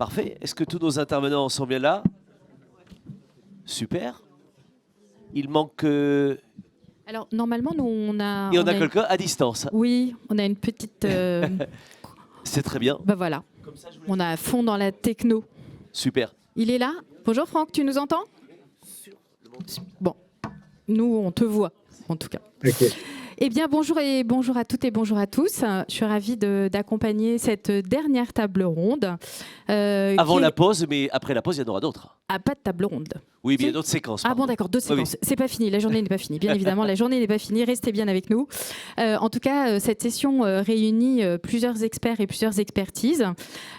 Parfait. Est-ce que tous nos intervenants sont bien là? Super. Il manque... Alors, normalement, nous, on a... Et on a quelqu'un à distance. Oui, on a une petite... C'est très bien. Ben voilà, on a à fond dans la techno. Super. Il est là? Bonjour Franck, tu nous entends? Bon, nous, on te voit, en tout cas. Okay. Eh bien, bonjour à toutes et bonjour à tous. Je suis ravie d'accompagner cette dernière table ronde. Avant la pause, mais après la pause, il y en aura d'autres. Ah, pas de table ronde. Oui, mais il y a d'autres séquences. Ah bon, d'accord, d'autres séquences. Oui. C'est pas fini, la journée n'est pas finie. Bien évidemment, la journée n'est pas finie. Restez bien avec nous. En tout cas, cette session réunit plusieurs experts et plusieurs expertises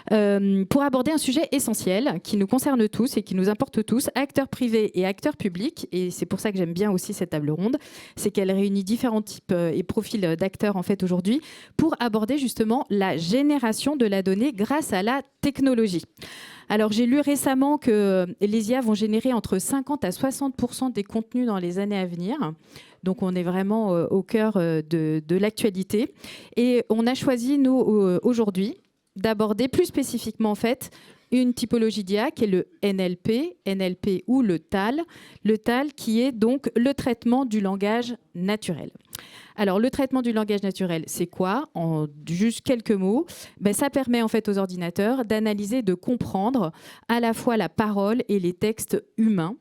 pour aborder un sujet essentiel qui nous concerne tous et qui nous importe tous, acteurs privés et acteurs publics. Et c'est pour ça que j'aime bien aussi cette table ronde. C'est qu'elle réunit différents types et profils d'acteurs en fait aujourd'hui pour aborder justement la génération de la donnée grâce à la technologie. Alors, j'ai lu récemment que les IA vont générer entre 50 à 60% des contenus dans les années à venir. Donc, on est vraiment au cœur de l'actualité. Et on a choisi, nous, aujourd'hui, d'aborder plus spécifiquement, en fait, une typologie d'IA qui est le NLP ou le TAL. Le TAL qui est donc le traitement du langage naturel. Alors, le traitement du langage naturel, c'est quoi? En juste quelques mots, ça permet en fait aux ordinateurs d'analyser, de comprendre à la fois la parole et les textes humains.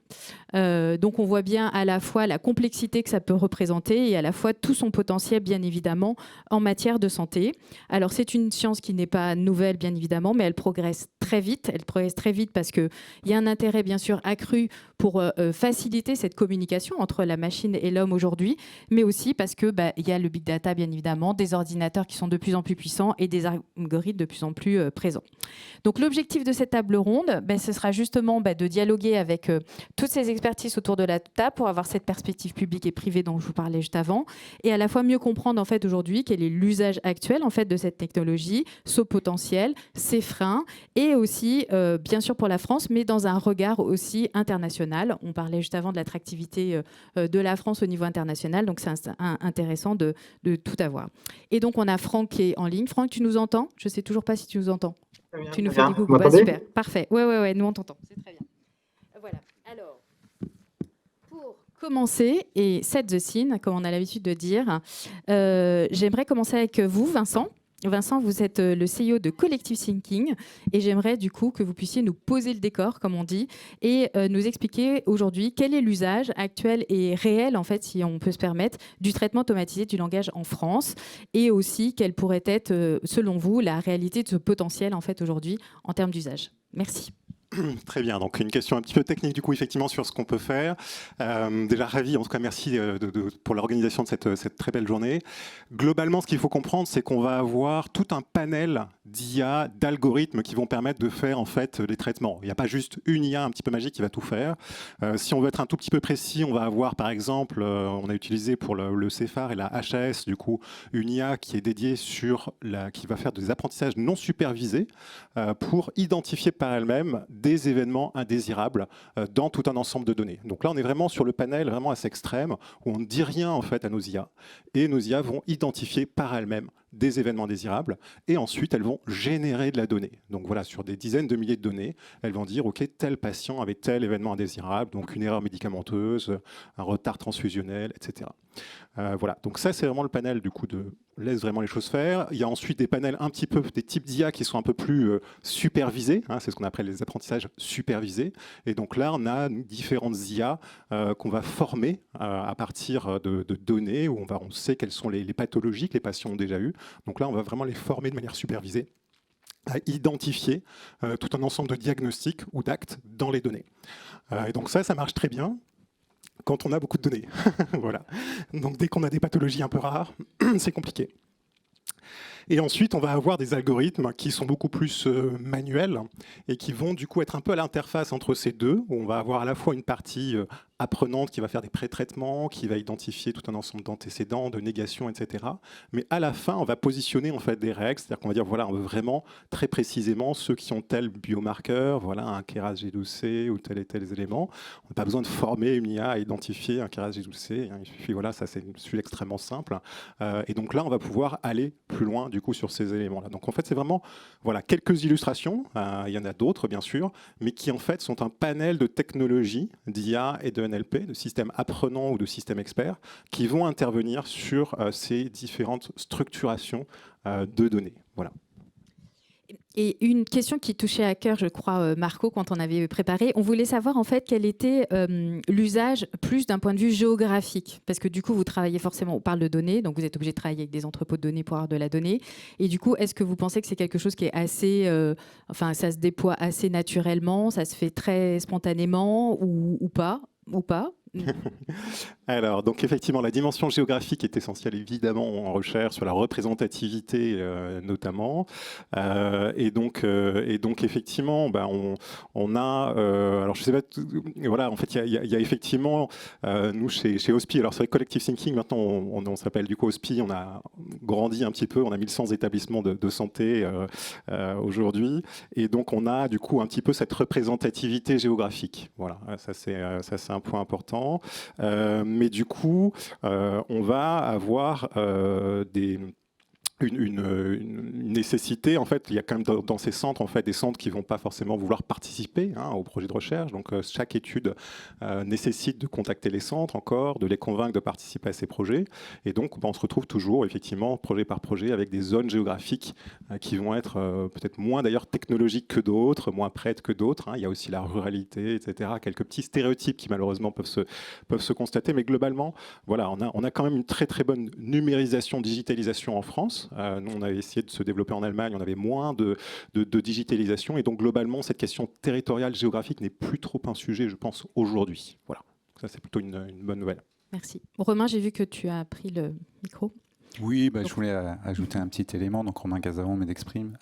Donc, on voit bien à la fois la complexité que ça peut représenter et à la fois tout son potentiel, bien évidemment, en matière de santé. Alors, c'est une science qui n'est pas nouvelle, bien évidemment, mais elle progresse très vite. Elle progresse très vite parce qu'il y a un intérêt, bien sûr, accru pour faciliter cette communication entre la machine et l'homme aujourd'hui, mais aussi parce que il y a le big data, bien évidemment, des ordinateurs qui sont de plus en plus puissants et des algorithmes de plus en plus présents. Donc, l'objectif de cette table ronde, ce sera justement de dialoguer avec toutes ces expertises autour de la table pour avoir cette perspective publique et privée dont je vous parlais juste avant, et à la fois mieux comprendre en fait aujourd'hui quel est l'usage actuel en fait de cette technologie, son potentiel, ses freins, et aussi bien sûr pour la France, mais dans un regard aussi international. On parlait juste avant de l'attractivité de la France au niveau international, donc c'est intéressant de tout avoir. Et donc, on a Franck qui est en ligne. Franck, tu nous entends? Je ne sais toujours pas si tu nous entends. Bien, tu nous fais des coucou. Super, parfait. Ouais, nous on t'entend. C'est très bien. Voilà. Alors, pour commencer et set the scene, comme on a l'habitude de dire, j'aimerais commencer avec vous, Vincent. Vincent, vous êtes le CEO de Collective Thinking et j'aimerais du coup que vous puissiez nous poser le décor, comme on dit, et nous expliquer aujourd'hui quel est l'usage actuel et réel, en fait, si on peut se permettre, du traitement automatisé du langage en France et aussi quelle pourrait être, selon vous, la réalité de ce potentiel, en fait, aujourd'hui, en termes d'usage. Merci. Très bien, donc une question un petit peu technique du coup effectivement sur ce qu'on peut faire. Déjà ravi, en tout cas merci pour l'organisation de cette très belle journée. Globalement, ce qu'il faut comprendre, c'est qu'on va avoir tout un panel d'IA, d'algorithmes qui vont permettre de faire en fait les traitements. Il n'y a pas juste une IA un petit peu magique qui va tout faire. Si on veut être un tout petit peu précis, on va avoir par exemple, on a utilisé pour le CFAR et la HAS du coup une IA qui est dédiée qui va faire des apprentissages non supervisés pour identifier par elle-même des événements indésirables dans tout un ensemble de données. Donc là, on est vraiment sur le panel vraiment assez extrême où on ne dit rien en fait à nos IA et nos IA vont identifier par elles-mêmes des événements indésirables et ensuite elles vont générer de la donnée. Donc voilà, sur des dizaines de milliers de données, elles vont dire ok, tel patient avait tel événement indésirable, donc une erreur médicamenteuse, un retard transfusionnel, etc. Voilà, donc ça c'est vraiment le panel du coup laisse vraiment les choses faire. Il y a ensuite des panels un petit peu, des types d'IA qui sont un peu plus supervisés, hein, c'est ce qu'on appelle les apprentissages supervisés. Et donc là, on a différentes IA qu'on va former à partir de données où on sait quelles sont les pathologies que les patients ont déjà eues. Donc là, on va vraiment les former de manière supervisée à identifier tout un ensemble de diagnostics ou d'actes dans les données. Et donc ça marche très bien quand on a beaucoup de données. Voilà. Donc dès qu'on a des pathologies un peu rares, c'est compliqué. Et ensuite, on va avoir des algorithmes qui sont beaucoup plus manuels et qui vont du coup être un peu à l'interface entre ces deux, où on va avoir à la fois une partie apprenante qui va faire des pré-traitements, qui va identifier tout un ensemble d'antécédents, de négations, etc. Mais à la fin, on va positionner en fait des règles, c'est-à-dire qu'on va dire voilà, on veut vraiment très précisément ceux qui ont tel biomarqueur, voilà un KRAS G12C ou tel et tel élément. On n'a pas besoin de former une IA à identifier un KRAS G12C. Il suffit, voilà, ça c'est une suite extrêmement simple. Et donc là, on va pouvoir aller plus loin du coup sur ces éléments-là. Donc en fait, c'est vraiment quelques illustrations, il y en a d'autres bien sûr, mais qui en fait sont un panel de technologies d'IA et de NLP, de systèmes apprenants ou de systèmes experts, qui vont intervenir sur ces différentes structurations de données. Voilà. Et une question qui touchait à cœur, je crois, Marco, quand on avait préparé, on voulait savoir en fait quel était l'usage plus d'un point de vue géographique. Parce que du coup, vous travaillez forcément, on parle de données, donc vous êtes obligé de travailler avec des entrepôts de données pour avoir de la donnée. Et du coup, est-ce que vous pensez que c'est quelque chose qui est assez, enfin, ça se déploie assez naturellement, ça se fait très spontanément ou pas Alors, donc effectivement, la dimension géographique est essentielle évidemment en recherche, sur la représentativité notamment. Et donc effectivement, on a, alors je sais pas, voilà, en fait, il y a effectivement, nous chez OSPI, alors c'est vrai que Collective Thinking, maintenant on s'appelle du coup OSPI, on a grandi un petit peu, on a 1100 établissements de santé aujourd'hui, et donc on a du coup un petit peu cette représentativité géographique. Voilà, ça c'est un point important. Mais du coup, on va avoir une nécessité. En fait, il y a quand même dans ces centres, en fait, des centres qui ne vont pas forcément vouloir participer au projet de recherche. Donc, chaque étude nécessite de contacter les centres encore, de les convaincre de participer à ces projets. Et donc, on se retrouve toujours, effectivement, projet par projet, avec des zones géographiques qui vont être peut-être moins d'ailleurs technologiques que d'autres, moins prêtes que d'autres. Il y a aussi la ruralité, etc. Quelques petits stéréotypes qui, malheureusement, peuvent se constater. Mais globalement, voilà, on a quand même une très, très bonne numérisation, digitalisation en France. Nous, on avait essayé de se développer en Allemagne, on avait moins de digitalisation, et donc globalement, cette question territoriale, géographique n'est plus trop un sujet, je pense, aujourd'hui. Voilà, ça c'est plutôt une bonne nouvelle. Merci. Romain, j'ai vu que tu as pris le micro. Oui, je voulais ajouter un petit élément, donc Romain Casavant m'exprime.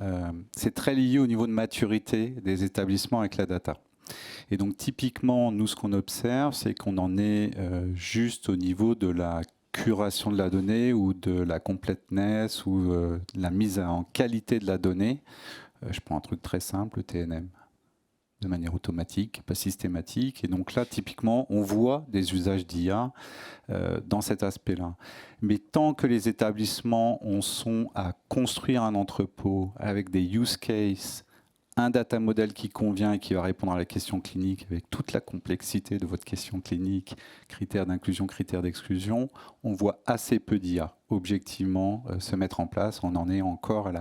C'est très lié au niveau de maturité des établissements avec la data. Et donc typiquement, nous, ce qu'on observe, c'est qu'on en est juste au niveau de la curation de la donnée ou de la completeness ou la mise en qualité de la donnée. Je prends un truc très simple, le TNM, de manière automatique, pas systématique. Et donc là, typiquement, on voit des usages d'IA dans cet aspect-là. Mais tant que les établissements sont à construire un entrepôt avec des use cases, un data model qui convient et qui va répondre à la question clinique avec toute la complexité de votre question clinique, critères d'inclusion, critères d'exclusion, on voit assez peu d'IA objectivement se mettre en place. On en est encore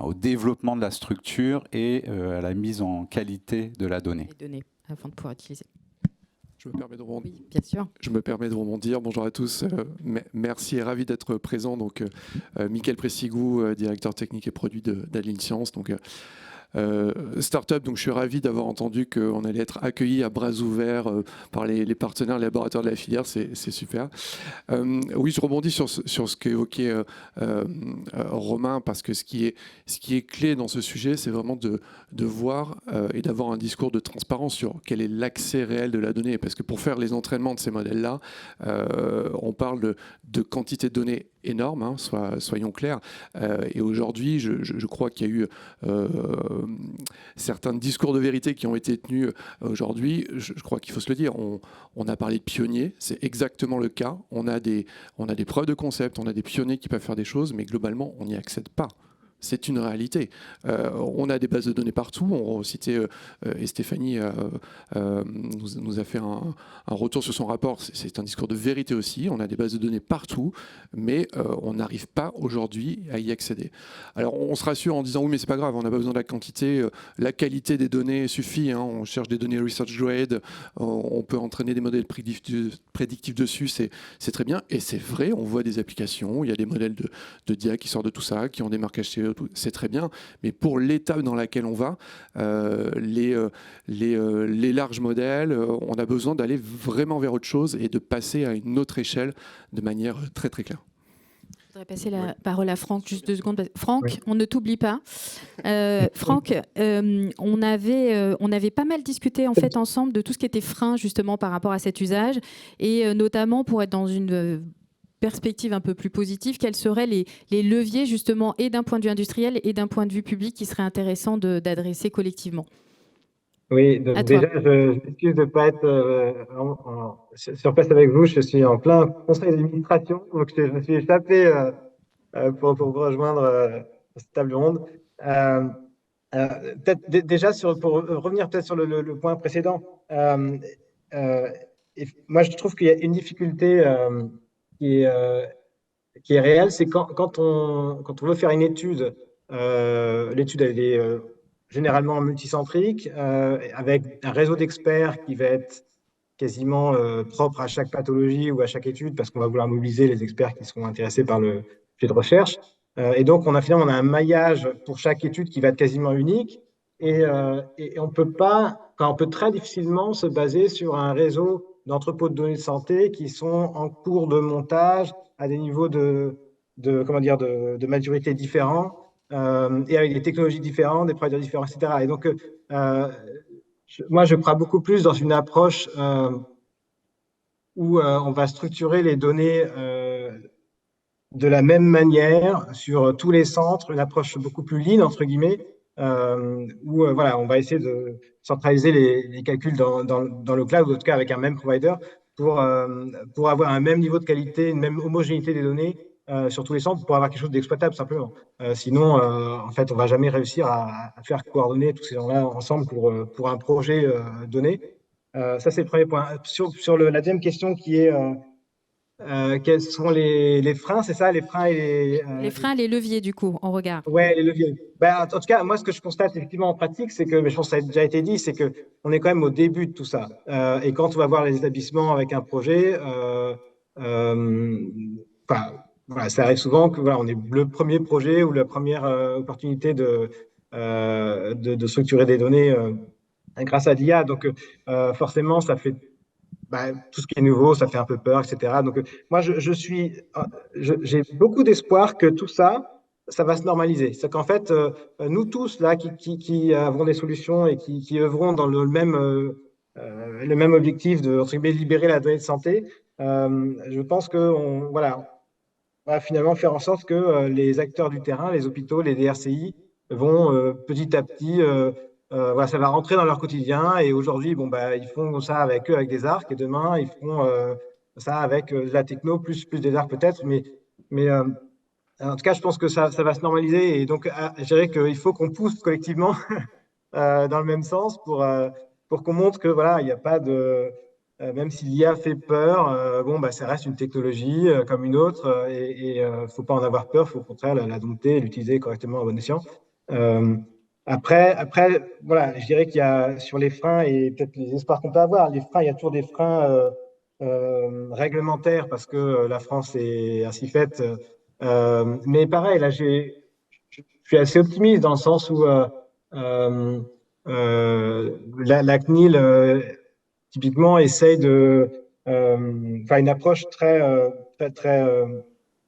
au développement de la structure et à la mise en qualité de la donnée. Les données, afin de pouvoir utiliser. Je me permets de rebondir. Oui, bien sûr. Je me permets de rebondir. Bonjour à tous. Merci et ravi d'être présent. Donc, Mickaël Pressigou, directeur technique et produit d'Adeline Science. Donc, Startup, donc je suis ravi d'avoir entendu qu'on allait être accueilli à bras ouverts par les partenaires, les laboratoires de la filière, c'est super. Oui, je rebondis sur ce qu'évoquait Romain, parce que ce qui est clé dans ce sujet, c'est vraiment de voir et d'avoir un discours de transparence sur quel est l'accès réel de la donnée. Parce que pour faire les entraînements de ces modèles-là, on parle de quantité de données énorme, soyons clairs. Et aujourd'hui, je crois qu'il y a eu certains discours de vérité qui ont été tenus aujourd'hui. Je crois qu'il faut se le dire. On a parlé de pionniers, c'est exactement le cas. On a des preuves de concept, on a des pionniers qui peuvent faire des choses, mais globalement, on n'y accède pas. C'est une réalité. On a des bases de données partout. On citait, et Stéphanie nous a fait un retour sur son rapport. C'est un discours de vérité aussi. On a des bases de données partout, mais on n'arrive pas aujourd'hui à y accéder. Alors on se rassure en disant oui, mais c'est pas grave, on n'a pas besoin de la quantité. La qualité des données suffit. On cherche des données research grade. On peut entraîner des modèles prédictifs dessus. C'est très bien. Et c'est vrai, on voit des applications. Il y a des modèles de DIA qui sortent de tout ça, qui ont des marquages CE. C'est très bien, mais pour l'étape dans laquelle on va, les larges modèles, on a besoin d'aller vraiment vers autre chose et de passer à une autre échelle de manière très très claire. Je voudrais passer la parole à Franck, juste 2 secondes. Franck, oui. On ne t'oublie pas. Franck, on avait pas mal discuté en fait ensemble de tout ce qui était frein justement par rapport à cet usage, et notamment pour être dans une perspective un peu plus positive, quels seraient les leviers justement et d'un point de vue industriel et d'un point de vue public qui serait intéressant d'adresser collectivement? Oui, donc déjà, je m'excuse de ne pas être sur place avec vous. Je suis en plein conseil d'administration, donc je me suis échappé pour rejoindre cette table ronde. Peut-être déjà, pour revenir peut-être sur le point précédent, moi je trouve qu'il y a une difficulté qui est réelle, c'est quand on veut faire une étude, l'étude elle est généralement multicentrique, avec un réseau d'experts qui va être quasiment propre à chaque pathologie ou à chaque étude, parce qu'on va vouloir mobiliser les experts qui sont intéressés par le sujet de recherche. Et donc, on a un maillage pour chaque étude qui va être quasiment unique. Et on peut très difficilement se baser sur un réseau d'entrepôts de données de santé qui sont en cours de montage à des niveaux de maturité différents et avec des technologies différentes, des providers différents, etc. Et donc, moi, je crois beaucoup plus dans une approche où on va structurer les données de la même manière sur tous les centres, une approche beaucoup plus lean, entre guillemets, où on va essayer de centraliser les calculs dans le cloud, ou en tout cas avec un même provider, pour avoir un même niveau de qualité, une même homogénéité des données sur tous les centres, pour avoir quelque chose d'exploitable simplement. Sinon, en fait, on ne va jamais réussir à faire coordonner tous ces gens-là ensemble pour un projet donné. Ça, c'est le premier point. Sur la deuxième question qui est quels sont les freins, c'est ça, les freins et les freins, les leviers, du coup, en regard. Ouais, les leviers. En tout cas, moi, ce que je constate effectivement en pratique, c'est que, mais je pense que ça a déjà été dit, c'est que on est quand même au début de tout ça. Et quand on va voir les établissements avec un projet, ça arrive souvent que on est le premier projet ou la première opportunité de structurer des données grâce à l'IA. Donc, forcément, ça fait tout ce qui est nouveau, ça fait un peu peur, etc. Donc, moi, j'ai beaucoup d'espoir que tout ça va se normaliser. C'est qu'en fait, nous tous, là, qui avons des solutions et qui œuvrons dans le même objectif de, entre guillemets, libérer la donnée de santé, je pense qu'on va finalement faire en sorte que les acteurs du terrain, les hôpitaux, les DRCI, vont petit à petit ça va rentrer dans leur quotidien. Et aujourd'hui, ils font ça avec des arcs. Et demain, ils feront ça avec de la techno, plus des arcs peut-être. Mais en tout cas, je pense que ça va se normaliser. Et donc, je dirais qu'il faut qu'on pousse collectivement dans le même sens pour qu'on montre que il n'y a pas de... même si l'IA fait peur, ça reste une technologie comme une autre. Et il ne faut pas en avoir peur. Il faut au contraire la dompter et l'utiliser correctement à bon escient. Après, je dirais qu'il y a sur les freins et peut-être les espoirs qu'on peut avoir, les freins, il y a toujours des freins réglementaires parce que la France est ainsi faite. Mais pareil, là, je suis assez optimiste dans le sens où la CNIL, typiquement, essaye de faire une approche très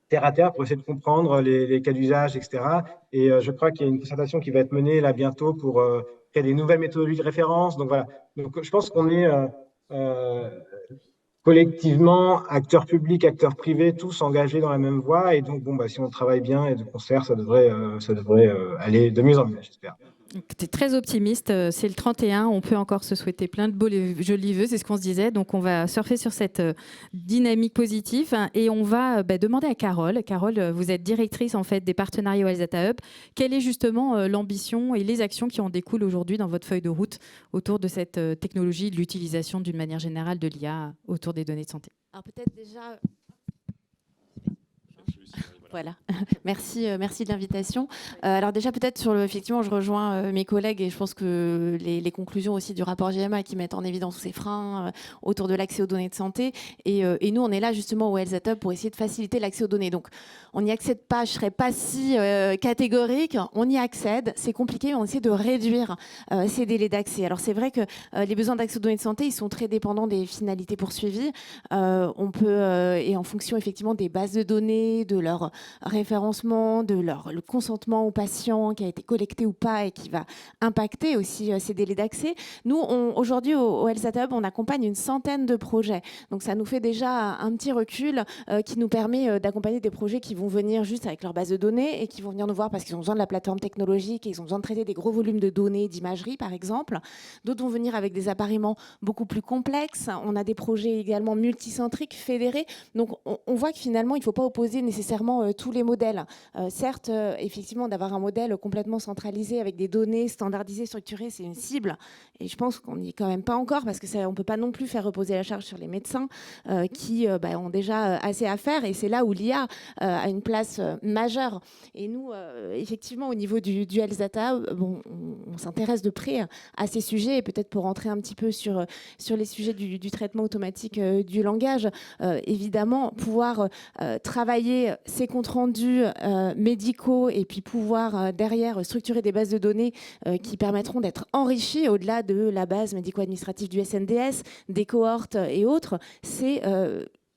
terre à terre pour essayer de comprendre les cas d'usage, etc. Et je crois qu'il y a une concertation qui va être menée là bientôt pour créer des nouvelles méthodologies de référence. Donc voilà. Donc je pense qu'on est collectivement, acteurs publics, acteurs privés, tous engagés dans la même voie. Et donc si on travaille bien et de concert, ça devrait aller de mieux en mieux, j'espère. Tu es très optimiste, c'est le 31, on peut encore se souhaiter plein de beaux jolis vœux, c'est ce qu'on se disait, donc on va surfer sur cette dynamique positive et on va demander à Carole. Carole, vous êtes directrice en fait des partenariats au Health Data Hub. Quelle est justement l'ambition et les actions qui en découlent aujourd'hui dans votre feuille de route autour de cette technologie, de l'utilisation d'une manière générale de l'IA autour des données de santé? Alors peut-être déjà... Voilà, merci de l'invitation. Alors déjà peut-être effectivement je rejoins mes collègues et je pense que les conclusions aussi du rapport GMA qui mettent en évidence ces freins autour de l'accès aux données de santé et nous on est là justement au Health Data Hub pour essayer de faciliter l'accès aux données. Donc on n'y accède pas, je ne serais pas si catégorique, on y accède, c'est compliqué mais on essaie de réduire ces délais d'accès. Alors c'est vrai que les besoins d'accès aux données de santé ils sont très dépendants des finalités poursuivies. On peut, et en fonction effectivement des bases de données, de leur référencement, le consentement aux patients qui a été collecté ou pas et qui va impacter aussi ces délais d'accès. Nous, aujourd'hui, au Health Data Hub, on accompagne une centaine de projets. Donc, ça nous fait déjà un petit recul qui nous permet d'accompagner des projets qui vont venir juste avec leur base de données et qui vont venir nous voir parce qu'ils ont besoin de la plateforme technologique et ils ont besoin de traiter des gros volumes de données, d'imagerie, par exemple. D'autres vont venir avec des appareillements beaucoup plus complexes. On a des projets également multicentriques, fédérés. Donc, on voit que finalement, il ne faut pas opposer nécessairement effectivement tous les modèles. Certes, effectivement, d'avoir un modèle complètement centralisé avec des données standardisées, structurées, c'est une cible. Et je pense qu'on n'y est quand même pas encore parce qu'on ne peut pas non plus faire reposer la charge sur les médecins qui ont déjà assez à faire. Et c'est là où l'IA a une place majeure. Et nous, effectivement, au niveau du Health Data, on s'intéresse de près à ces sujets. Et peut-être pour rentrer un petit peu sur les sujets du traitement automatique du langage, évidemment, pouvoir travailler ces comptes rendus médicaux et puis pouvoir derrière structurer des bases de données qui permettront d'être enrichies au-delà de la base médico-administrative du SNDS, des cohortes et autres, c'est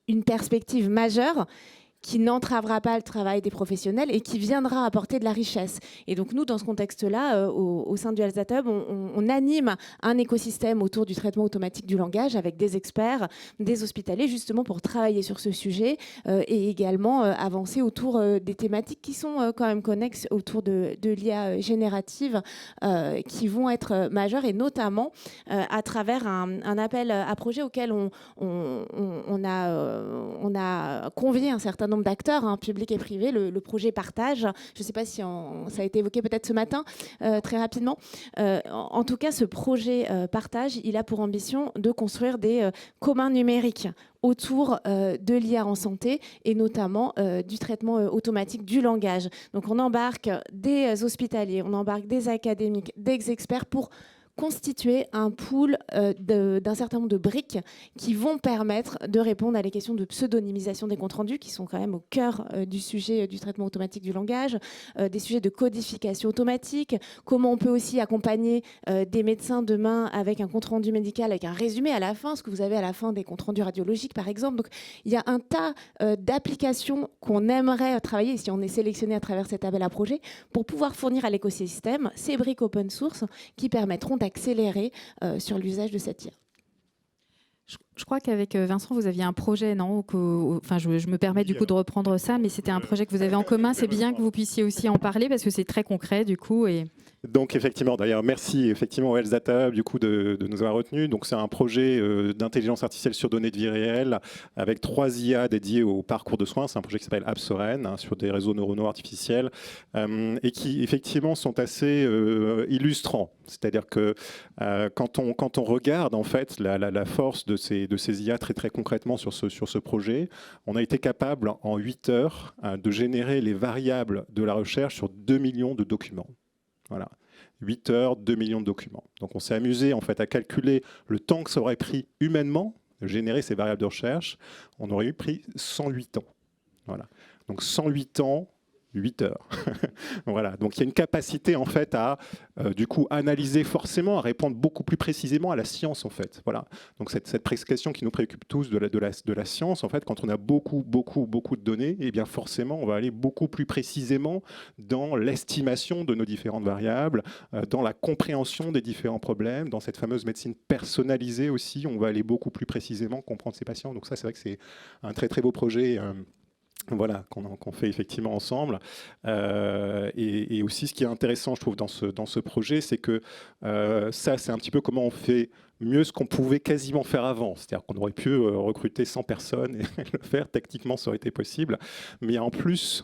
une perspective majeure qui n'entravera pas le travail des professionnels et qui viendra apporter de la richesse. Et donc nous, dans ce contexte-là, au sein du Health Data Hub, on anime un écosystème autour du traitement automatique du langage avec des experts, des hospitaliers, justement pour travailler sur ce sujet et également avancer autour des thématiques qui sont quand même connexes autour de l'IA générative qui vont être majeures et notamment à travers un appel à projet auquel on a convié un certain nombre d'acteurs, publics et privés, le projet Partage. Je ne sais pas si ça a été évoqué peut-être ce matin, très rapidement. En tout cas, ce projet Partage, il a pour ambition de construire des communs numériques autour de l'IA en santé et notamment du traitement automatique du langage. Donc on embarque des hospitaliers, on embarque des académiques, des experts pour constituer un pool d'un certain nombre de briques qui vont permettre de répondre à les questions de pseudonymisation des comptes rendus qui sont quand même au cœur du sujet du traitement automatique du langage, des sujets de codification automatique, comment on peut aussi accompagner des médecins demain avec un compte rendu médical, avec un résumé à la fin, ce que vous avez à la fin des comptes rendus radiologiques par exemple. Donc il y a un tas d'applications qu'on aimerait travailler si on est sélectionné à travers cet appel à projet pour pouvoir fournir à l'écosystème ces briques open source qui permettront d'accélérer sur l'usage de cette IA. Je crois qu'avec Vincent, vous aviez un projet, non ? Enfin, je me permets du coup de reprendre ça, mais c'était un projet que vous avez en commun. C'est bien que vous puissiez aussi en parler parce que c'est très concret du coup. Donc effectivement, d'ailleurs, merci effectivement au Health Data Hub, du coup de nous avoir retenus. Donc c'est un projet d'intelligence artificielle sur données de vie réelle avec 3 IA dédiés au parcours de soins. C'est un projet qui s'appelle AppSoren sur des réseaux neuronaux artificiels et qui effectivement sont assez illustrants. C'est-à-dire que quand on regarde en fait la force de ces IA très très concrètement sur ce projet, on a été capable en 8 heures de générer les variables de la recherche sur 2 millions de documents. Voilà, 8 heures, 2 millions de documents. Donc on s'est amusé en fait à calculer le temps que ça aurait pris humainement de générer ces variables de recherche. On aurait pris 108 ans. Voilà. Donc 108 ans, 8 heures. Voilà. Donc il y a une capacité en fait à du coup analyser forcément, à répondre beaucoup plus précisément à la science en fait. Voilà. Donc cette question qui nous préoccupe tous de la science en fait, quand on a beaucoup de données, et bien forcément on va aller beaucoup plus précisément dans l'estimation de nos différentes variables, dans la compréhension des différents problèmes, dans cette fameuse médecine personnalisée aussi, on va aller beaucoup plus précisément comprendre ces patients. Donc ça c'est vrai que c'est un très très beau projet. Voilà, qu'on fait effectivement ensemble. Et aussi, ce qui est intéressant, je trouve, dans ce projet, c'est que ça, c'est un petit peu comment on fait mieux ce qu'on pouvait quasiment faire avant. C'est-à-dire qu'on aurait pu recruter 100 personnes et le faire. Techniquement, ça aurait été possible. Mais il y a en plus,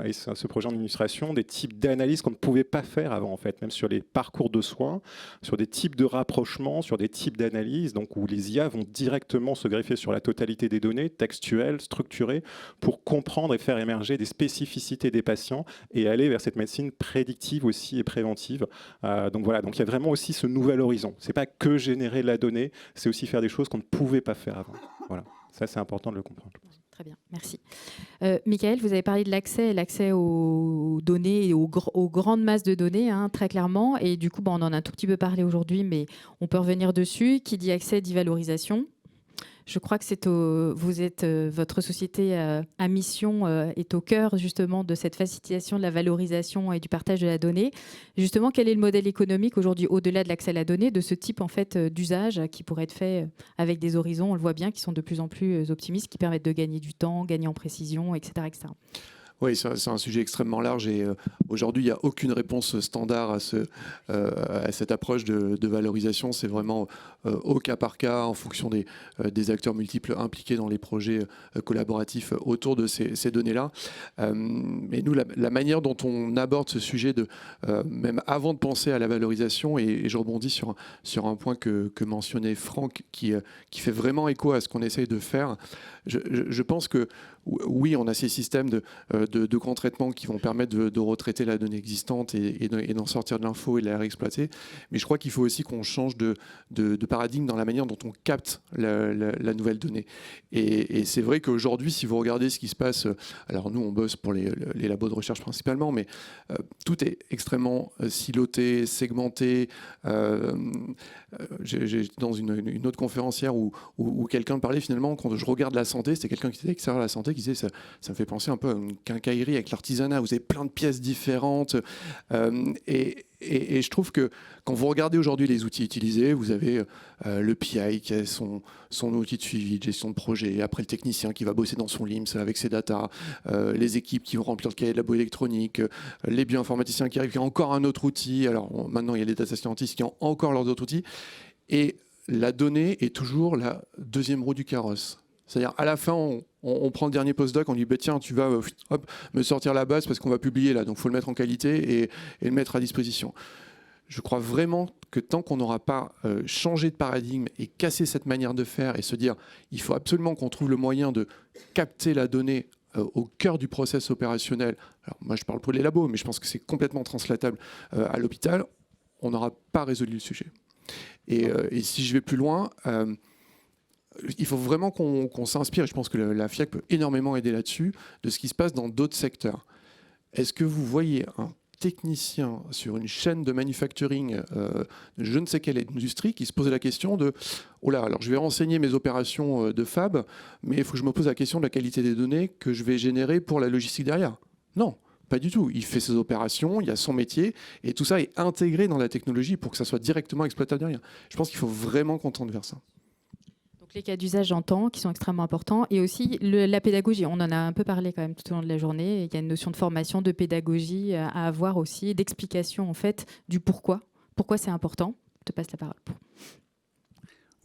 et ce projet en illustration, des types d'analyses qu'on ne pouvait pas faire avant, en fait, même sur les parcours de soins, sur des types de rapprochements, sur des types d'analyses, donc où les IA vont directement se greffer sur la totalité des données, textuelles, structurées, pour comprendre et faire émerger des spécificités des patients et aller vers cette médecine prédictive aussi et préventive. Donc voilà, donc il y a vraiment aussi ce nouvel horizon. C'est pas que générer de la donnée, c'est aussi faire des choses qu'on ne pouvait pas faire avant. Voilà, ça c'est important de le comprendre. Très bien, merci. Michael, vous avez parlé de l'accès aux données et aux grandes masses de données, très clairement. Et du coup, on en a un tout petit peu parlé aujourd'hui, mais on peut revenir dessus. Qui dit accès dit valorisation. Je crois que votre société à mission est au cœur justement de cette facilitation de la valorisation et du partage de la donnée. Justement, quel est le modèle économique aujourd'hui au-delà de l'accès à la donnée de ce type en fait d'usage qui pourrait être fait avec des horizons, on le voit bien, qui sont de plus en plus optimistes, qui permettent de gagner du temps, gagner en précision, etc., etc. Oui, c'est un sujet extrêmement large et aujourd'hui, il n'y a aucune réponse standard à cette approche de valorisation. C'est vraiment au cas par cas, en fonction des acteurs multiples impliqués dans les projets collaboratifs autour de ces données-là. Mais nous, la manière dont on aborde ce sujet, même avant de penser à la valorisation, et je rebondis sur un point que mentionnait Franck, qui fait vraiment écho à ce qu'on essaye de faire. Je pense que oui, on a ces systèmes de grands traitements qui vont permettre de retraiter la donnée existante et d'en sortir de l'info et de la réexploiter. Mais je crois qu'il faut aussi qu'on change de paradigme dans la manière dont on capte la nouvelle donnée. Et c'est vrai qu'aujourd'hui, si vous regardez ce qui se passe, alors nous, on bosse pour les labos de recherche principalement, mais tout est extrêmement siloté, segmenté. J'ai dans une autre conférence hier où quelqu'un parlait finalement, quand je regarde la santé, c'était quelqu'un qui était extérieur à la santé qui disait ça me fait penser un peu à une quincaillerie avec l'artisanat, vous avez plein de pièces différentes et je trouve que quand vous regardez aujourd'hui les outils utilisés, vous avez le PI qui a son outil de suivi, de gestion de projet, après le technicien qui va bosser dans son LIMS avec ses datas, les équipes qui vont remplir le cahier de labo électronique, les bioinformaticiens qui arrivent, qui ont encore un autre outil, alors maintenant il y a les data scientists qui ont encore leurs autres outils, et la donnée est toujours la deuxième roue du carrosse. C'est-à-dire, à la fin, on prend le dernier postdoc, on lui dit, tiens, tu vas me sortir la base parce qu'on va publier là, donc il faut le mettre en qualité et le mettre à disposition. Je crois vraiment que tant qu'on n'aura pas changé de paradigme et cassé cette manière de faire et se dire, il faut absolument qu'on trouve le moyen de capter la donnée au cœur du process opérationnel. Alors, moi, je parle pour les labos, mais je pense que c'est complètement translatable à l'hôpital. On n'aura pas résolu le sujet. Et si je vais plus loin... il faut vraiment qu'on s'inspire, et je pense que la FIAC peut énormément aider là-dessus, de ce qui se passe dans d'autres secteurs. Est-ce que vous voyez un technicien sur une chaîne de manufacturing de je ne sais quelle industrie qui se pose la question de « Oh là, alors je vais renseigner mes opérations de fab, mais il faut que je me pose la question de la qualité des données que je vais générer pour la logistique derrière ». Non, pas du tout. Il fait ses opérations, il y a son métier, et tout ça est intégré dans la technologie pour que ça soit directement exploitable derrière. Je pense qu'il faut vraiment qu'on tende vers ça. Les cas d'usage, j'entends, qui sont extrêmement importants. Et aussi la pédagogie. On en a un peu parlé quand même tout au long de la journée. Il y a une notion de formation, de pédagogie à avoir aussi, d'explication en fait du pourquoi. Pourquoi c'est important. Je te passe la parole.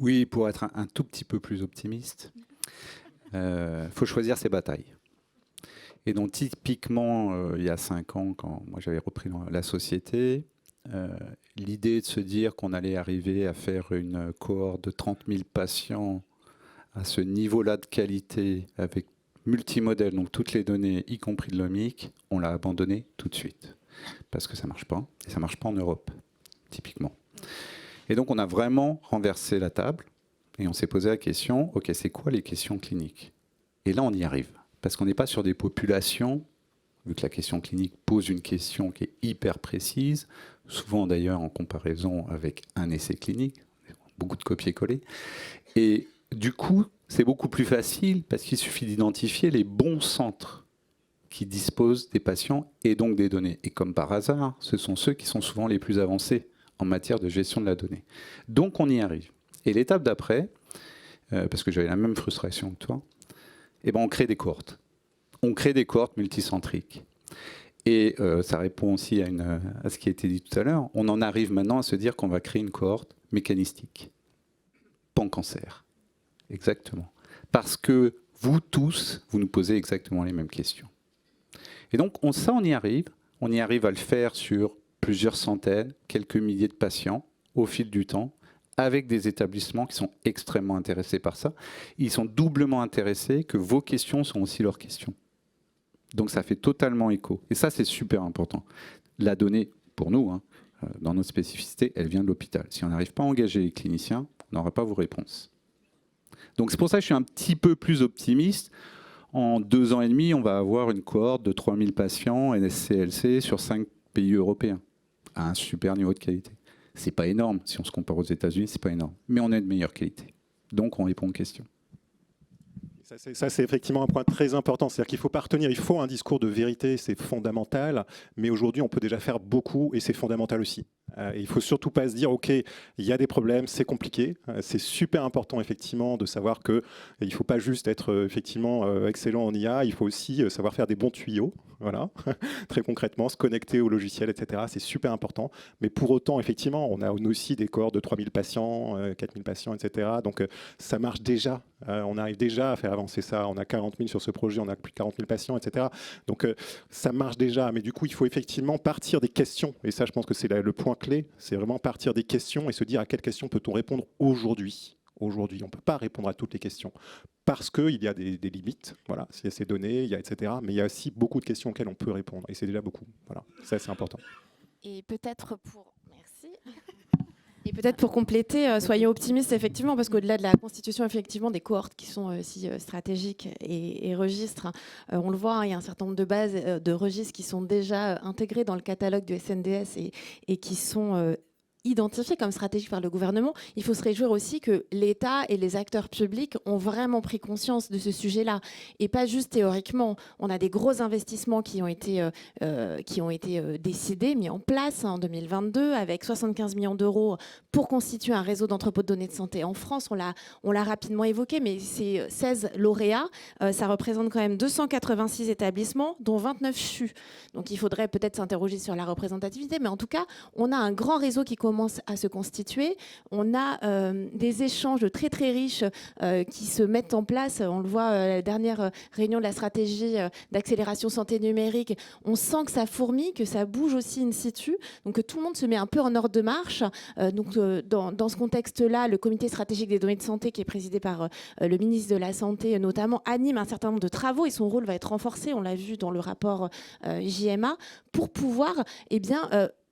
Oui, pour être un tout petit peu plus optimiste, faut choisir ses batailles. Et donc typiquement, il y a 5 ans, quand moi j'avais repris la société, l'idée de se dire qu'on allait arriver à faire une cohorte de 30 000 patients à ce niveau-là de qualité avec multimodèle, donc toutes les données, y compris de l'omique, on l'a abandonné tout de suite. Parce que ça ne marche pas, et ça ne marche pas en Europe, typiquement. Et donc on a vraiment renversé la table, et on s'est posé la question, ok, c'est quoi les questions cliniques? Et là on y arrive, parce qu'on n'est pas sur des populations, vu que la question clinique pose une question qui est hyper précise, souvent d'ailleurs en comparaison avec un essai clinique, beaucoup de copier-coller. Et du coup, c'est beaucoup plus facile parce qu'il suffit d'identifier les bons centres qui disposent des patients et donc des données. Et comme par hasard, ce sont ceux qui sont souvent les plus avancés en matière de gestion de la donnée. Donc on y arrive. Et l'étape d'après, parce que j'avais la même frustration que toi, eh ben on crée des cohortes. On crée des cohortes multicentriques. Et ça répond aussi à ce qui a été dit tout à l'heure. On en arrive maintenant à se dire qu'on va créer une cohorte mécanistique. Pan-cancer. Exactement. Parce que vous tous, vous nous posez exactement les mêmes questions. Et donc ça, on y arrive. On y arrive à le faire sur plusieurs centaines, quelques milliers de patients au fil du temps, avec des établissements qui sont extrêmement intéressés par ça. Ils sont doublement intéressés que vos questions sont aussi leurs questions. Donc ça fait totalement écho. Et ça, c'est super important. La donnée, pour nous, dans notre spécificité, elle vient de l'hôpital. Si on n'arrive pas à engager les cliniciens, on n'aura pas vos réponses. Donc c'est pour ça que je suis un petit peu plus optimiste. En 2 ans et demi, on va avoir une cohorte de 3000 patients NSCLC sur 5 pays européens, à un super niveau de qualité. C'est pas énorme. Si on se compare aux États-Unis, c'est pas énorme. Mais on est de meilleure qualité. Donc on répond aux questions. Ça, c'est effectivement un point très important. C'est-à-dire qu'il faut pas retenir, il faut un discours de vérité, c'est fondamental. Mais aujourd'hui, on peut déjà faire beaucoup et c'est fondamental aussi. Il ne faut surtout pas se dire, OK, il y a des problèmes, c'est compliqué. C'est super important, effectivement, de savoir qu'il ne faut pas juste être effectivement excellent en IA, il faut aussi savoir faire des bons tuyaux. Voilà, très concrètement, se connecter au logiciel, etc. C'est super important. Mais pour autant, effectivement, on a aussi des cohortes de 3000 patients, 4000 patients, etc. Donc, ça marche déjà. On arrive déjà à faire avancer ça. On a 40 000 sur ce projet, on a plus de 40 000 patients, etc. Donc, ça marche déjà. Mais du coup, il faut effectivement partir des questions. Et ça, je pense que c'est le point clé. C'est vraiment partir des questions et se dire à quelles questions peut-on répondre aujourd'hui. Aujourd'hui, on ne peut pas répondre à toutes les questions parce qu'il y a des limites, voilà, il y a ces données, il y a etc. Mais il y a aussi beaucoup de questions auxquelles on peut répondre et c'est déjà beaucoup. Voilà, ça c'est important. Et peut-être pour... Merci. Et peut-être pour compléter, soyons optimistes effectivement, parce qu'au-delà de la constitution effectivement des cohortes qui sont aussi stratégiques et registres, on le voit, il y a un certain nombre de bases de registres qui sont déjà intégrés dans le catalogue du SNDS et qui sont identifiés comme stratégiques par le gouvernement. Il faut se réjouir aussi que l'État et les acteurs publics ont vraiment pris conscience de ce sujet-là, et pas juste théoriquement. On a des gros investissements qui ont été décidés, mis en place en 2022, avec 75 millions d'euros pour constituer un réseau d'entrepôts de données de santé en France. On l'a rapidement évoqué, mais c'est 16 lauréats. Ça représente quand même 286 établissements, dont 29 CHU. Donc il faudrait peut-être s'interroger sur la représentativité, mais en tout cas, on a un grand réseau qui commence à se constituer. On a des échanges très très riches qui se mettent en place. On le voit à la dernière réunion de la stratégie d'accélération santé numérique. On sent que ça fourmille, que ça bouge aussi in situ. Donc tout le monde se met un peu en ordre de marche. Dans ce contexte-là, le comité stratégique des données de santé, qui est présidé par le ministre de la Santé notamment, anime un certain nombre de travaux et son rôle va être renforcé. On l'a vu dans le rapport JMA, pour pouvoir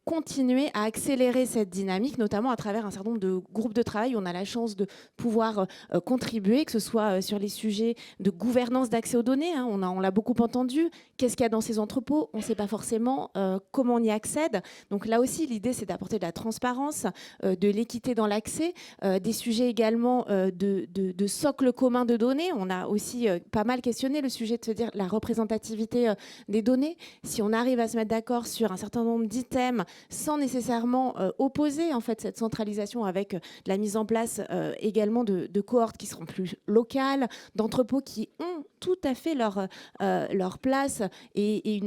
continuer à accélérer cette dynamique, notamment à travers un certain nombre de groupes de travail où on a la chance de pouvoir contribuer, que ce soit sur les sujets de gouvernance d'accès aux données. On l'a beaucoup entendu. Qu'est-ce qu'il y a dans ces entrepôts? On ne sait pas forcément comment on y accède. Donc là aussi, l'idée, c'est d'apporter de la transparence, de l'équité dans l'accès, des sujets également de socle commun de données. On a aussi pas mal questionné le sujet de se dire la représentativité des données. Si on arrive à se mettre d'accord sur un certain nombre d'items, sans nécessairement opposer en fait cette centralisation avec la mise en place également de cohortes qui seront plus locales, d'entrepôts qui ont tout à fait leur place et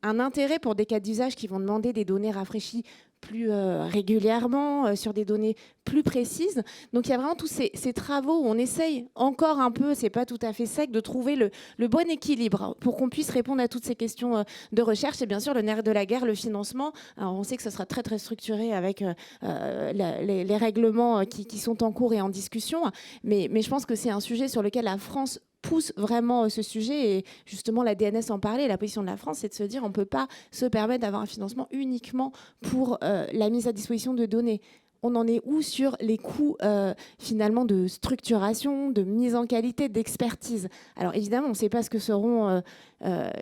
un intérêt pour des cas d'usage qui vont demander des données rafraîchies plus régulièrement, sur des données plus précises. Donc il y a vraiment tous ces travaux où on essaye encore un peu, c'est pas tout à fait sec, de trouver le bon équilibre pour qu'on puisse répondre à toutes ces questions de recherche. Et bien sûr, le nerf de la guerre, le financement. Alors, on sait que ce sera très très structuré avec les règlements qui sont en cours et en discussion, mais je pense que c'est un sujet sur lequel la France pousse vraiment ce sujet, et justement la DNS en parlait. La position de la France, c'est de se dire on ne peut pas se permettre d'avoir un financement uniquement pour la mise à disposition de données. On en est où sur les coûts finalement de structuration, de mise en qualité, d'expertise? Alors évidemment, on ne sait pas ce que seront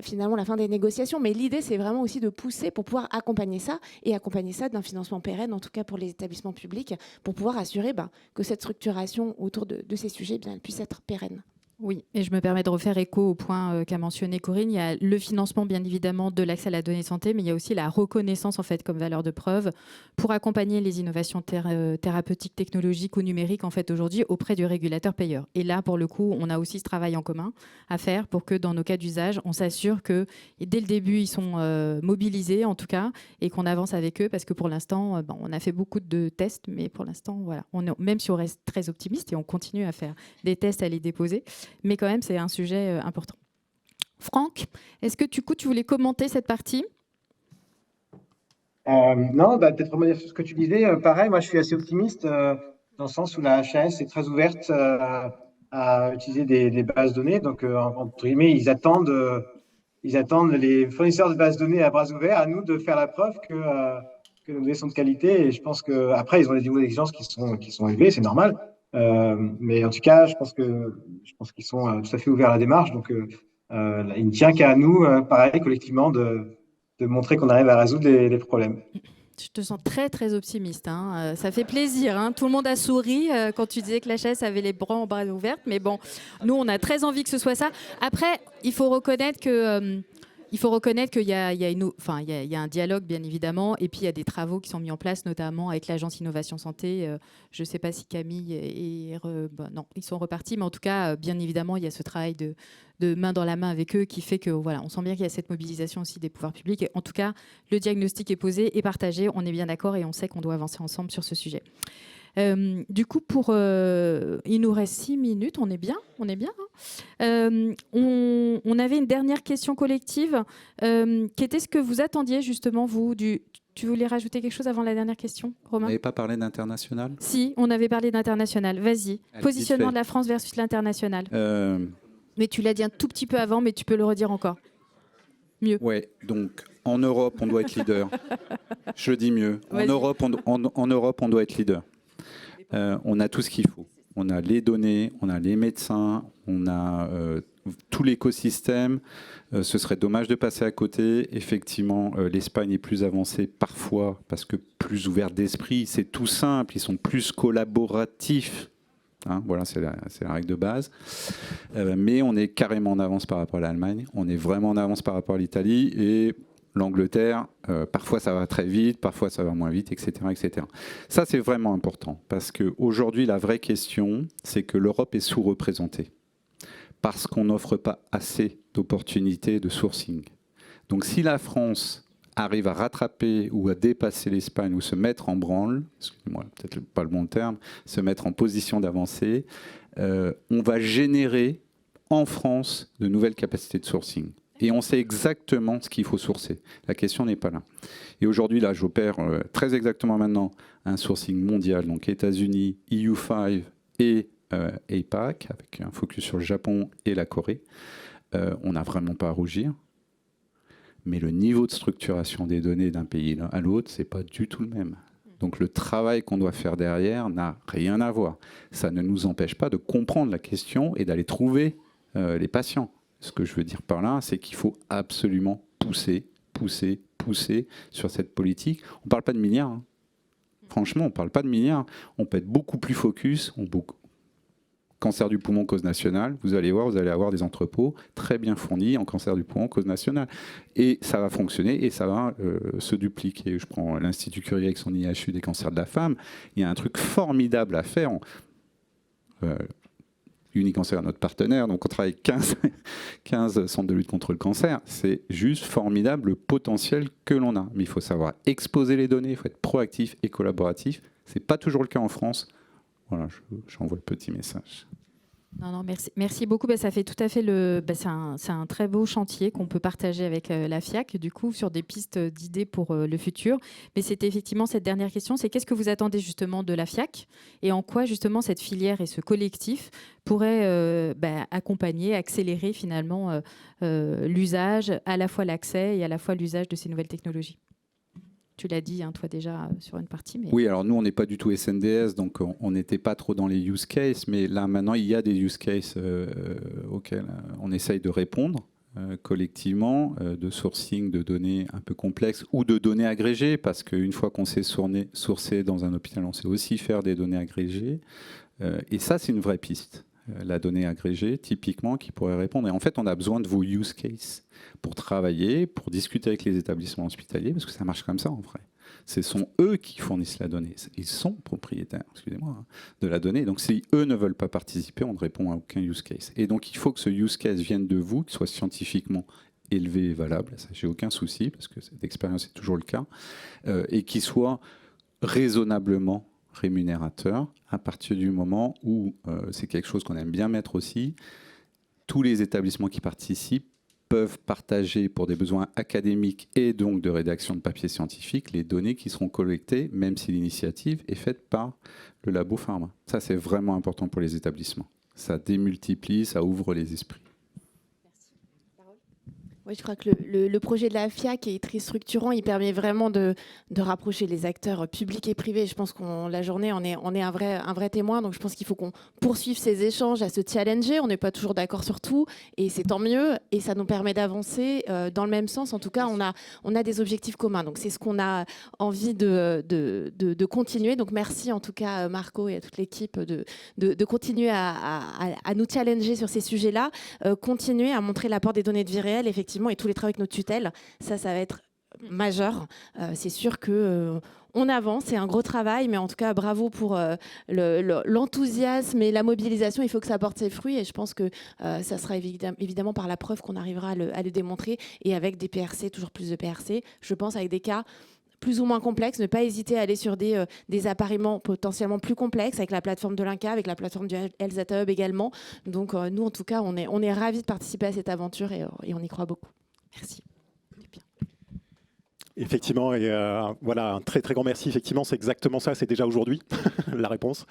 finalement la fin des négociations, mais l'idée, c'est vraiment aussi de pousser pour pouvoir accompagner ça, et accompagner ça d'un financement pérenne, en tout cas pour les établissements publics, pour pouvoir assurer que cette structuration autour de ces sujets elle puisse être pérenne. Oui, et je me permets de refaire écho au point qu'a mentionné Corinne. Il y a le financement, bien évidemment, de l'accès à la donnée santé, mais il y a aussi la reconnaissance en fait comme valeur de preuve pour accompagner les innovations thérapeutiques, technologiques ou numériques en fait aujourd'hui auprès du régulateur payeur. Et là, pour le coup, on a aussi ce travail en commun à faire pour que dans nos cas d'usage, on s'assure que dès le début, ils sont mobilisés en tout cas, et qu'on avance avec eux, parce que pour l'instant, on a fait beaucoup de tests, mais pour l'instant, voilà, même si on reste très optimiste et on continue à faire des tests, à les déposer. Mais quand même, c'est un sujet important. Franck, est-ce que tu voulais commenter cette partie? Non, peut-être revenir sur ce que tu disais. Pareil, moi, je suis assez optimiste dans le sens où la HAS est très ouverte à utiliser des bases de données. Donc, entre guillemets, ils attendent les fournisseurs de bases de données à bras ouverts, à nous de faire la preuve que nos données sont de qualité. Et je pense qu'après, ils ont des niveaux d'exigence qui sont élevés, c'est normal. Mais en tout cas, je pense qu'ils sont tout à fait ouverts à la démarche. Donc, il ne tient qu'à nous, pareil, collectivement, de montrer qu'on arrive à résoudre les problèmes. Je te sens très, très optimiste. Ça fait plaisir. Tout le monde a souri quand tu disais que la HAS avait les bras ouverts. Mais bon, nous, on a très envie que ce soit ça. Après, il faut reconnaître que Il faut reconnaître qu'il y a un dialogue, bien évidemment, et puis il y a des travaux qui sont mis en place, notamment avec l'Agence Innovation Santé. Je ne sais pas si Camille non, ils sont repartis, mais en tout cas, bien évidemment, il y a ce travail de main dans la main avec eux qui fait que, voilà, on sent bien qu'il y a cette mobilisation aussi des pouvoirs publics. Et en tout cas, le diagnostic est posé et partagé, on est bien d'accord et on sait qu'on doit avancer ensemble sur ce sujet. Du coup, il nous reste 6 minutes, on est bien. Hein. On avait une dernière question collective qui était ce que vous attendiez justement, vous, tu voulais rajouter quelque chose avant la dernière question, Romain ? Vous n'avez pas parlé d'international ? Si, on avait parlé d'international. Vas-y, Allez, positionnement vite fait. de la France versus l'international. Mais tu l'as dit un tout petit peu avant, mais tu peux le redire encore. Mieux. Oui, donc en Europe, on doit être leader. Je le dis mieux. En Europe, on doit être leader. On a tout ce qu'il faut. On a les données, on a les médecins, on a tout l'écosystème. Ce serait dommage de passer à côté. Effectivement, l'Espagne est plus avancée parfois parce que plus ouverte d'esprit. C'est tout simple, ils sont plus collaboratifs. Hein, voilà, c'est la règle de base. Mais on est carrément en avance par rapport à l'Allemagne. On est vraiment en avance par rapport à l'Italie. Et l'Angleterre, parfois ça va très vite, parfois ça va moins vite, etc. etc. Ça, c'est vraiment important, parce qu'aujourd'hui, la vraie question, c'est que l'Europe est sous-représentée, parce qu'on n'offre pas assez d'opportunités de sourcing. Donc si la France arrive à rattraper ou à dépasser l'Espagne ou se mettre en branle, excusez-moi, peut-être pas le bon terme, se mettre en position d'avancée, on va générer en France de nouvelles capacités de sourcing. Et on sait exactement ce qu'il faut sourcer. La question n'est pas là. Et aujourd'hui, là, j'opère très exactement maintenant un sourcing mondial, donc États-Unis, EU5 et APAC, avec un focus sur le Japon et la Corée. On n'a vraiment pas à rougir. Mais le niveau de structuration des données d'un pays à l'autre, ce n'est pas du tout le même. Donc le travail qu'on doit faire derrière n'a rien à voir. Ça ne nous empêche pas de comprendre la question et d'aller trouver les patients. Ce que je veux dire par là, c'est qu'il faut absolument pousser sur cette politique. On ne parle pas de milliards. Hein. Franchement, on ne parle pas de milliards. On peut être beaucoup plus focus. Cancer du poumon, cause nationale. Vous allez voir, vous allez avoir des entrepôts très bien fournis en cancer du poumon, cause nationale. Et ça va fonctionner et ça va se dupliquer. Je prends l'Institut Curie avec son IHU des cancers de la femme. Il y a un truc formidable à faire. Unicancer est notre partenaire, donc on travaille avec 15 centres de lutte contre le cancer. C'est juste formidable le potentiel que l'on a. Mais il faut savoir exposer les données, il faut être proactif et collaboratif. Ce n'est pas toujours le cas en France. Voilà, j'envoie le petit message. Non, merci beaucoup. Ça fait tout à fait c'est un très beau chantier qu'on peut partager avec la FIAC, du coup, sur des pistes d'idées pour le futur. Mais c'était effectivement cette dernière question, c'est qu'est-ce que vous attendez justement de la FIAC et en quoi justement cette filière et ce collectif pourraient accompagner, accélérer finalement l'usage, à la fois l'accès et à la fois l'usage de ces nouvelles technologies. Tu l'as dit, hein, toi déjà, sur une partie. Mais... Oui, alors nous, on n'est pas du tout SNDS, donc on n'était pas trop dans les use cases, mais là, maintenant, il y a des use cases auxquels on essaye de répondre collectivement, de sourcing de données un peu complexes ou de données agrégées, parce qu'une fois qu'on sait sourcer dans un hôpital, on sait aussi faire des données agrégées. Et ça, c'est une vraie piste. La donnée agrégée, typiquement, qui pourrait répondre. Et en fait, on a besoin de vos use cases pour travailler, pour discuter avec les établissements hospitaliers, parce que ça marche comme ça, en vrai. Ce sont eux qui fournissent la donnée. Ils sont propriétaires, excusez-moi, de la donnée. Donc, si eux ne veulent pas participer, on ne répond à aucun use case. Et donc, il faut que ce use case vienne de vous, qu'il soit scientifiquement élevé et valable. Ça, j'ai aucun souci, parce que cette expérience est toujours le cas, et qu'il soit raisonnablement rémunérateur à partir du moment où c'est quelque chose qu'on aime bien mettre aussi. Tous les établissements qui participent peuvent partager pour des besoins académiques et donc de rédaction de papiers scientifiques les données qui seront collectées, même si l'initiative est faite par le labo pharma. Ça, c'est vraiment important pour les établissements. Ça démultiplie, ça ouvre les esprits. Oui, je crois que le projet de la FIAC est très structurant. Il permet vraiment de rapprocher les acteurs publics et privés. Je pense qu'on la journée, on est un vrai témoin. Donc, je pense qu'il faut qu'on poursuive ces échanges, à se challenger. On n'est pas toujours d'accord sur tout, et c'est tant mieux. Et ça nous permet d'avancer dans le même sens. En tout cas, on a des objectifs communs. Donc, c'est ce qu'on a envie de continuer. Donc, merci en tout cas Marco et à toute l'équipe de continuer à nous challenger sur ces sujets-là, continuer à montrer l'apport des données de vie réelle, effectivement, effectivement, et tous les travaux avec nos tutelles, ça va être majeur. C'est sûr que on avance, c'est un gros travail, mais en tout cas, bravo pour l'enthousiasme et la mobilisation. Il faut que ça porte ses fruits, et je pense que ça sera évidemment par la preuve qu'on arrivera à le démontrer, et avec des PRC, toujours plus de PRC, je pense, avec des cas plus ou moins complexes, ne pas hésiter à aller sur des appareillements potentiellement plus complexes, avec la plateforme de l'INCa, avec la plateforme du Health Data Hub également. Donc nous, en tout cas, on est ravis de participer à cette aventure, et on y croit beaucoup. Merci. Effectivement, et voilà, un très très grand merci. Effectivement, c'est exactement ça, c'est déjà aujourd'hui la réponse.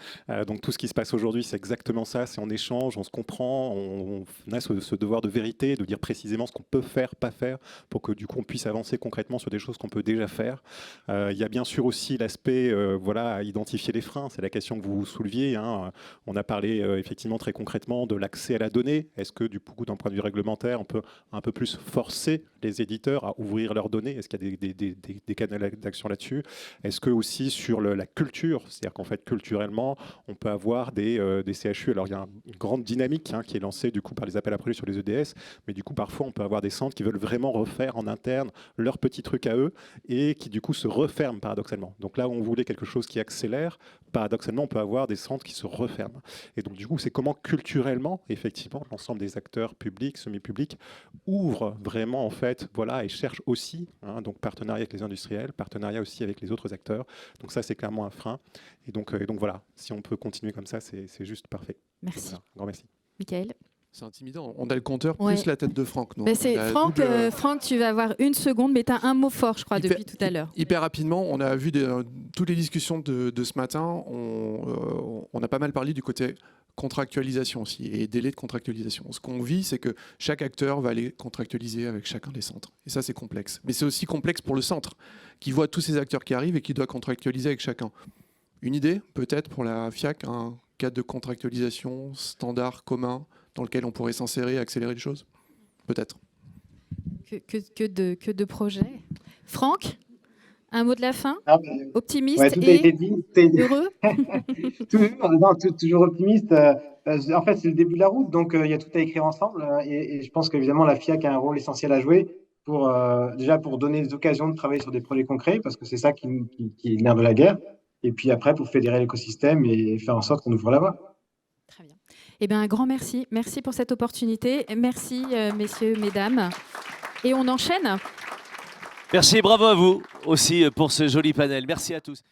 Donc tout ce qui se passe aujourd'hui, c'est exactement ça, c'est on échange, on se comprend, on a ce devoir de vérité, de dire précisément ce qu'on peut faire, pas faire, pour que du coup on puisse avancer concrètement sur des choses qu'on peut déjà faire. Il y a bien sûr aussi l'aspect, voilà, identifier les freins, c'est la question que vous souleviez, hein. On a parlé effectivement très concrètement de l'accès à la donnée. Est-ce que du coup, d'un point de vue réglementaire, on peut un peu plus forcer les éditeurs à ouvrir leurs données? Est-ce qu'il y a des canaux d'action là-dessus? Est-ce que aussi sur la culture, c'est-à-dire qu'en fait culturellement on peut avoir des CHU, alors il y a une grande dynamique qui est lancée du coup par les appels à projets sur les EDS, mais du coup parfois on peut avoir des centres qui veulent vraiment refaire en interne leur petit truc à eux et qui du coup se referment paradoxalement. Donc là où on voulait quelque chose qui accélère, paradoxalement on peut avoir des centres qui se referment. Et donc du coup c'est comment culturellement effectivement l'ensemble des acteurs publics, semi-publics ouvrent vraiment en fait, voilà, et cherchent aussi, donc partenariat avec les industriels, partenariat aussi avec les autres acteurs. Donc ça, c'est clairement un frein. Et donc voilà, si on peut continuer comme ça, c'est juste parfait. Merci. Voilà, un grand merci. Michael. C'est intimidant. On a le compteur Ouais. plus la tête de Franck. Franck, tu vas avoir une seconde, mais tu as un mot fort, je crois, depuis tout à l'heure. Hyper rapidement, on a vu toutes les discussions de ce matin. On a pas mal parlé du côté contractualisation aussi et délai de contractualisation. Ce qu'on vit, c'est que chaque acteur va aller contractualiser avec chacun des centres. Et ça, c'est complexe. Mais c'est aussi complexe pour le centre, qui voit tous ces acteurs qui arrivent et qui doit contractualiser avec chacun. Une idée, peut-être, pour la FIAC, un cadre de contractualisation standard, commun, dans lequel on pourrait s'insérer et accélérer les choses? Peut-être. Que de projets. Franck, un mot de la fin? Optimiste ouais, tout et a été dit, heureux. Toujours optimiste. En fait, c'est le début de la route, donc il y a tout à écrire ensemble. Et je pense qu'évidemment, la FIAC a un rôle essentiel à jouer déjà pour donner des occasions de travailler sur des projets concrets, parce que c'est ça qui est le nerf de la guerre. Et puis après, pour fédérer l'écosystème et faire en sorte qu'on ouvre la voie. Très bien. Eh bien, un grand merci. Merci pour cette opportunité. Merci, messieurs, mesdames. Et on enchaîne. Merci, bravo à vous aussi pour ce joli panel. Merci à tous.